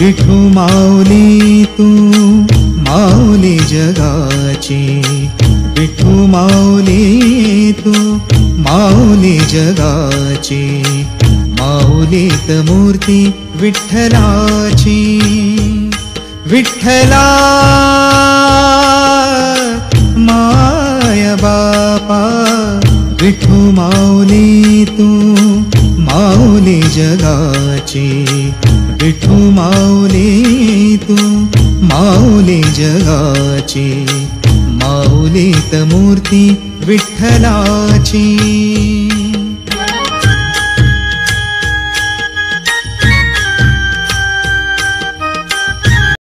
विठू माऊली तू माऊली जगाची, विठू माऊली तू माऊली जगाची, माऊलीत मूर्ती विठ्ठलाची। विठ्ठला माय बापा, विठू माऊली तू माऊली जगाची, विठू माऊली तू माऊली जगाची, माऊलीत मूर्ती विठ्ठलाची।